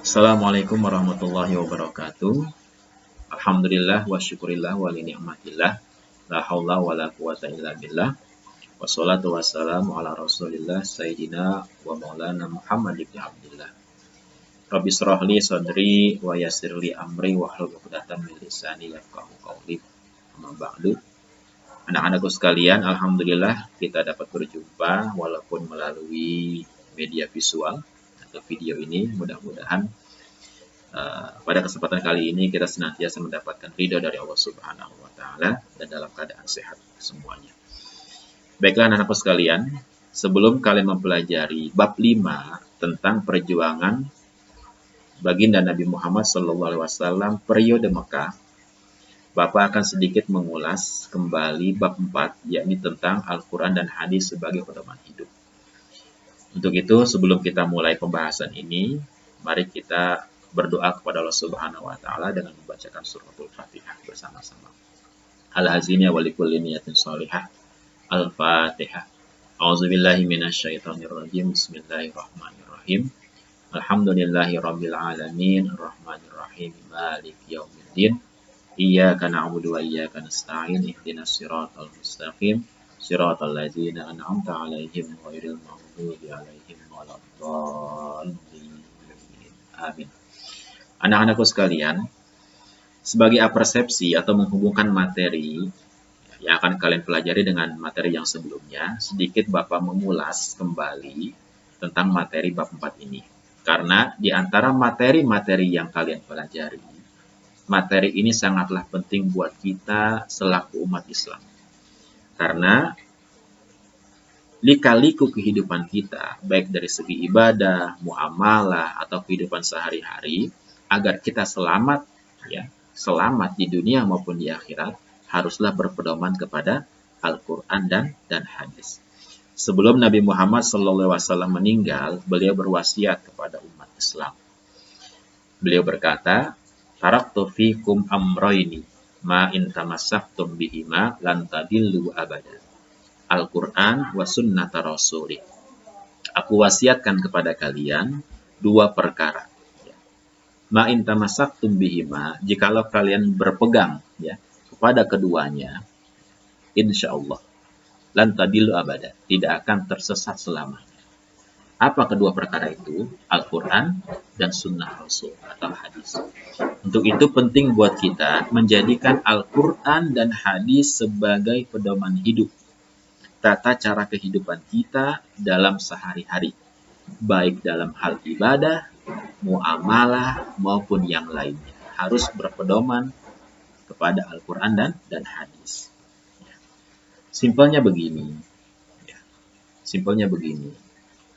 Assalamualaikum warahmatullahi wabarakatuh. Alhamdulillah wa syukurillah wa li ni'matillah. La haula wa la quwata illa billah. Wassalatu wassalamu ala Rasulillah Sayyidina wa Maulana Muhammad ibn Abdillah. Rabbi shrah li sadri wa yassir li amri wa hlul 'uqdatam min lisani yafqahu qawli. Amma ba'du. Anak-anakku sekalian, alhamdulillah kita dapat berjumpa walaupun melalui media visual atau video ini. Mudah-mudahan pada kesempatan kali ini kita senantiasa mendapatkan ridho dari Allah Subhanahu wa taala dan dalam keadaan sehat semuanya. Baiklah anak-anakku sekalian, sebelum kalian mempelajari bab 5 tentang perjuangan baginda Nabi Muhammad SAW periode Mekah, Bapak akan sedikit mengulas kembali bab 4, yakni tentang Al-Quran dan hadis sebagai pedoman hidup. Untuk itu, sebelum kita mulai pembahasan ini, mari kita berdoa kepada Allah Subhanahu wa taala dengan membacakan suratul Fatihah bersama-sama. Al-hazina wa likulli niyatin shalihah. Al-Fatihah. A'udzubillahi minasyaitonirrajim. Bismillahirrahmanirrahim. Alhamdulillahi rabbil alamin, arrahmanir rahim, maliki yaumiddin. Iyyaka na'budu wa iyyaka nasta'in. Ihdinas siratal mustaqim. Siratal ladzina an'amta 'alaihim ghairil maghdubi 'alaihim waladdallin. Amin. Anak-anakku sekalian, sebagai persepsi atau menghubungkan materi yang akan kalian pelajari dengan materi yang sebelumnya, sedikit Bapak mengulas kembali tentang materi bab 4 ini. Karena di antara materi-materi yang kalian pelajari, materi ini sangatlah penting buat kita selaku umat Islam. Karena lika-liku kehidupan kita, baik dari segi ibadah, muamalah, atau kehidupan sehari-hari, agar kita selamat, selamat di dunia maupun di akhirat, haruslah berpedoman kepada Al-Quran dan hadis. Sebelum Nabi Muhammad SAW meninggal, beliau berwasiat kepada umat Islam. Beliau berkata, "Taraktu fikum amroini, ma in tamassaktum bihima lan tadillu abada. Al-Quran wa sunnata rasulih." Aku wasiatkan kepada kalian dua perkara. Ma in tamassaktum bihima, jikalau kalian berpegang kepada keduanya, insya Allah lan tadillu abada, tidak akan tersesat selamanya. Apa kedua perkara itu? Al-Quran dan sunnah Rasul atau hadis. Untuk itu penting buat kita menjadikan Al-Quran dan hadis sebagai pedoman hidup, tata cara kehidupan kita dalam sehari-hari, baik dalam hal ibadah, muamalah, maupun yang lainnya. Harus berpedoman kepada Al-Quran dan hadis. Simpelnya begini.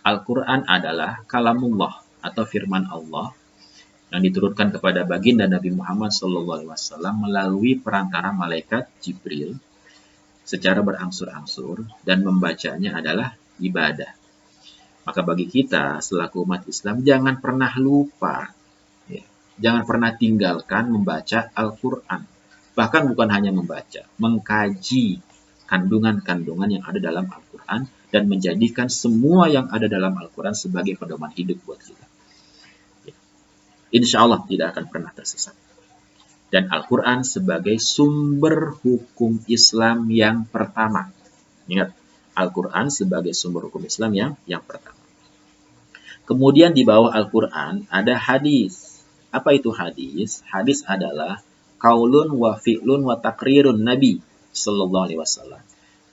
Al-Quran adalah kalamullah atau firman Allah yang diturunkan kepada baginda Nabi Muhammad SAW melalui perantara malaikat Jibril secara berangsur-angsur, dan membacanya adalah ibadah. Maka bagi kita selaku umat Islam jangan pernah lupa, jangan pernah tinggalkan membaca Al-Quran. Bahkan bukan hanya membaca, mengkaji kandungan-kandungan yang ada dalam Al-Quran dan menjadikan semua yang ada dalam Al-Quran sebagai pedoman hidup buat kita. Insya Allah tidak akan pernah tersesat. Dan Al-Quran sebagai sumber hukum Islam yang pertama. Ingat, Al-Quran sebagai sumber hukum Islam yang pertama. Kemudian di bawah Al-Quran ada hadis. Apa itu hadis? Hadis adalah qaulun wa fi'lun wa takrirun Nabi Sallallahu Alaihi Wasallam.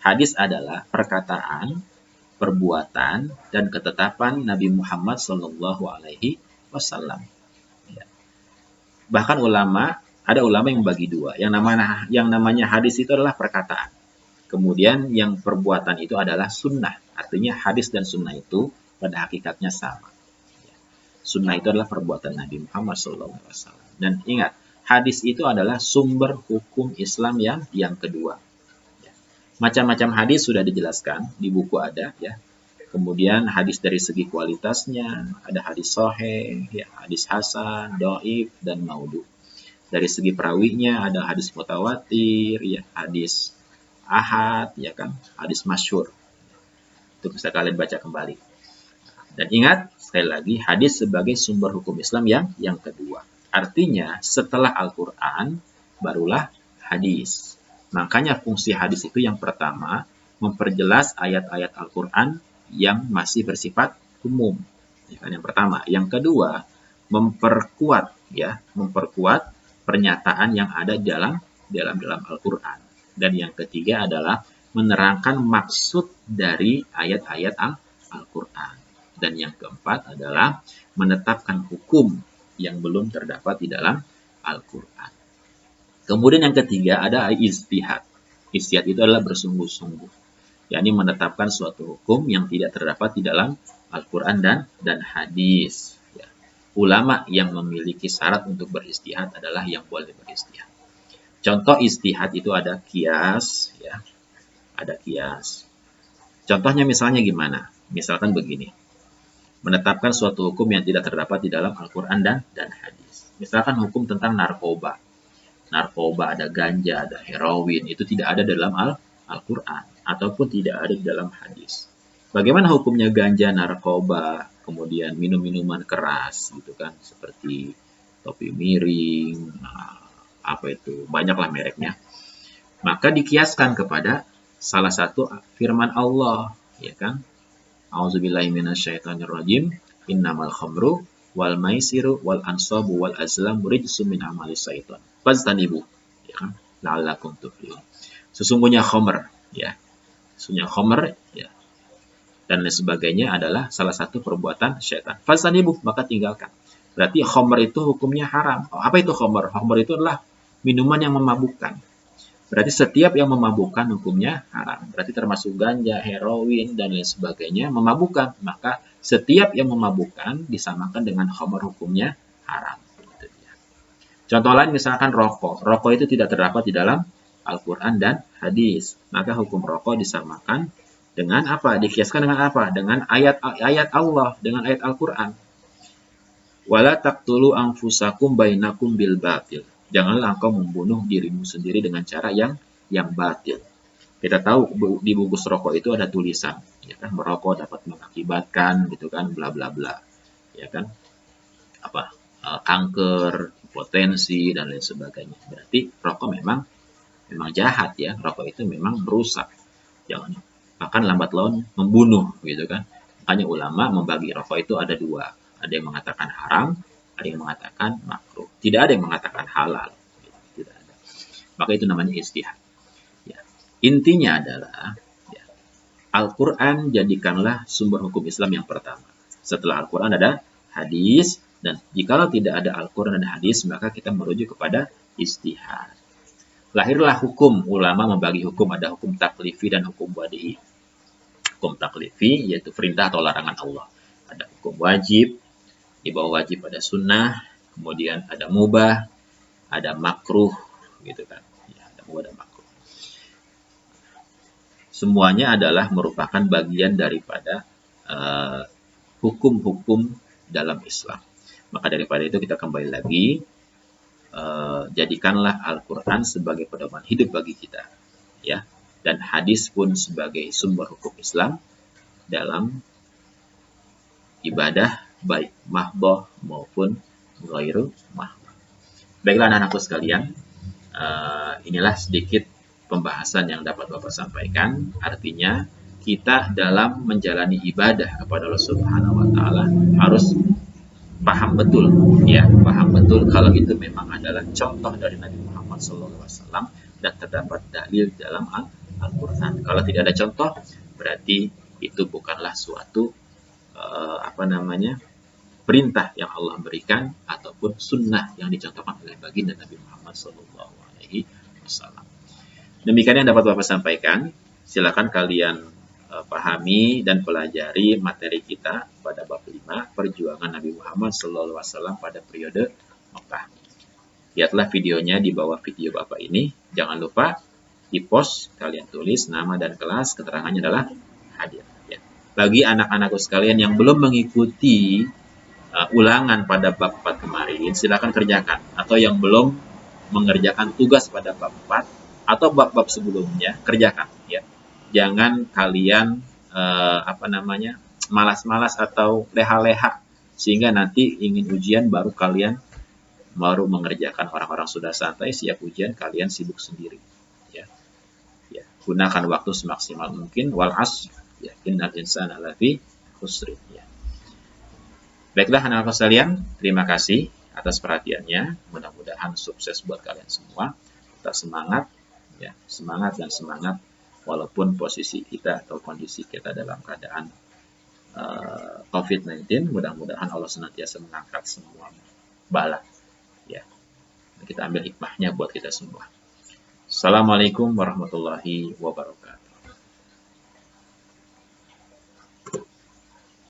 Hadis adalah perkataan, perbuatan, dan ketetapan Nabi Muhammad Sallallahu Alaihi Wasallam. Bahkan ada ulama yang membagi dua. Yang namanya hadis itu adalah perkataan. Kemudian yang perbuatan itu adalah sunnah. Artinya hadis dan sunnah itu pada hakikatnya sama. Sunnah itu adalah perbuatan Nabi Muhammad SAW. Dan ingat, hadis itu adalah sumber hukum Islam yang kedua. Macam-macam hadis sudah dijelaskan, di buku ada. Kemudian hadis dari segi kualitasnya, ada hadis sahih, hadis hasan, dhaif, dan maudhu. Dari segi perawinya ada hadis mutawatir, hadis ahad, hadis masyhur. Itu bisa kalian baca kembali. Dan ingat, Sekali lagi, hadis sebagai sumber hukum Islam yang kedua. Artinya, setelah Al-Quran, barulah hadis. Makanya fungsi hadis itu yang pertama, memperjelas ayat-ayat Al-Quran yang masih bersifat umum. Yang pertama. Yang kedua, memperkuat pernyataan yang ada dalam Al-Quran. Dan yang ketiga adalah menerangkan maksud dari ayat-ayat Al-Quran. Dan yang keempat adalah menetapkan hukum yang belum terdapat di dalam Al-Quran. Kemudian yang ketiga ada ijtihad. Ijtihad itu adalah bersungguh-sungguh, yakni menetapkan suatu hukum yang tidak terdapat di dalam Al-Quran dan hadis. Ya. Ulama yang memiliki syarat untuk berijtihad adalah yang boleh berijtihad. Contoh ijtihad itu ada qiyas, ya. Ada qiyas. Contohnya misalnya gimana? Misalkan begini. Menetapkan suatu hukum yang tidak terdapat di dalam Al-Quran dan hadis. Misalkan hukum tentang narkoba. Narkoba ada ganja, ada heroin, itu tidak ada dalam Al-Quran ataupun tidak ada di dalam hadis. Bagaimana hukumnya ganja, narkoba, kemudian minum-minuman keras gitu kan, seperti topi miring, banyaklah mereknya. Maka dikiaskan kepada salah satu firman Allah, ya kan? A'udzubillahi minasyaitonirrajim. Innamal khamru wal maisiru wal ansabu wal azlamu rijsum min amali syaitan. Fajtanibu, ya kan? La'allakum tuflihun. Sesungguhnya khamr, ya. Sesungguhnya khamr, ya. Dan lain sebagainya adalah salah satu perbuatan syaitan. Fajtanibu, maka tinggalkan. Berarti khamr itu hukumnya haram. Apa itu khamr? Khamr itu adalah minuman yang memabukkan. Berarti setiap yang memabukkan hukumnya haram. Berarti termasuk ganja, heroin, dan lain sebagainya memabukkan. Maka setiap yang memabukkan disamakan dengan khamr, hukumnya haram. Contoh lain misalkan rokok. Rokok itu tidak terdapat di dalam Al-Quran dan hadis. Maka hukum rokok disamakan dengan apa? Dikiaskan dengan apa? Dengan ayat Allah, dengan ayat Al-Quran. Wala taqtulu anfusakum bainakum bil batil. Janganlah engkau membunuh dirimu sendiri dengan cara yang batil. Kita tahu di bungkus rokok itu ada tulisan, ya kan, merokok dapat mengakibatkan gitu kan, bla bla bla. Ya kan? Kanker, potensi dan lain sebagainya. Berarti rokok memang jahat ya. Rokok itu memang merusak. Jangan bahkan lambat laun membunuh gitu kan. Makanya ulama membagi rokok itu ada dua. Ada yang mengatakan haram, ada yang mengatakan makruh. Tidak ada yang mengatakan halal. Tidak ada. Maka itu namanya ijtihad. Ya. Intinya adalah ya, Al-Quran jadikanlah sumber hukum Islam yang pertama. Setelah Al-Quran ada hadis, dan jikalau tidak ada Al-Quran dan hadis, maka kita merujuk kepada ijtihad. Lahirlah hukum. Ulama membagi hukum, ada hukum taklifi dan hukum wadi'i. Hukum taklifi yaitu perintah atau larangan Allah. Ada hukum wajib, di bawah wajib ada sunnah, kemudian ada mubah, ada makruh, gitu kan. Ya, ada mubah dan makruh. Semuanya adalah merupakan bagian daripada hukum-hukum dalam Islam. Maka daripada itu kita kembali lagi, jadikanlah Al-Quran sebagai pedoman hidup bagi kita, ya, dan hadis pun sebagai sumber hukum Islam dalam ibadah baik mahdoh maupun ghairu mahdoh. Baiklah anak-anakku sekalian, inilah sedikit pembahasan yang dapat Bapak sampaikan. Artinya kita dalam menjalani ibadah kepada Allah Subhanahu wa taala harus paham betul kalau itu memang adalah contoh dari Nabi Muhammad SAW dan terdapat dalil dalam Al-Quran. Kalau tidak ada contoh, berarti itu bukanlah suatu perintah yang Allah berikan ataupun sunnah yang dicontohkan oleh baginda Nabi Muhammad SAW. Demikian yang dapat Bapak sampaikan. Silakan kalian pahami dan pelajari materi kita pada bab 5 perjuangan Nabi Muhammad SAW pada periode Mekah. Lihatlah videonya di bawah video Bapak ini. Jangan lupa di post kalian tulis nama dan kelas, keterangannya adalah hadir. Ya. Bagi anak-anakku sekalian yang belum mengikuti ulangan pada bab 4 kemarin, silakan kerjakan. Atau yang belum mengerjakan tugas pada bab 4 atau bab-bab sebelumnya, kerjakan. Ya. Jangan kalian malas-malas atau leha-leha sehingga nanti ingin ujian baru mengerjakan. Orang-orang sudah santai siap ujian, kalian sibuk sendiri. Ya. Ya, gunakan waktu semaksimal mungkin. Wal asr, ya, innal insana lafi khusr. Ya. Baiklah anak-anak sekalian, terima kasih atas perhatiannya. Mudah-mudahan sukses buat kalian semua. Tetap semangat, ya, semangat dan semangat walaupun posisi kita atau kondisi kita dalam keadaan COVID-19. Mudah-mudahan Allah senantiasa mengangkat semua bala. Ya, kita ambil hikmahnya buat kita semua. Assalamualaikum warahmatullahi wabarakatuh.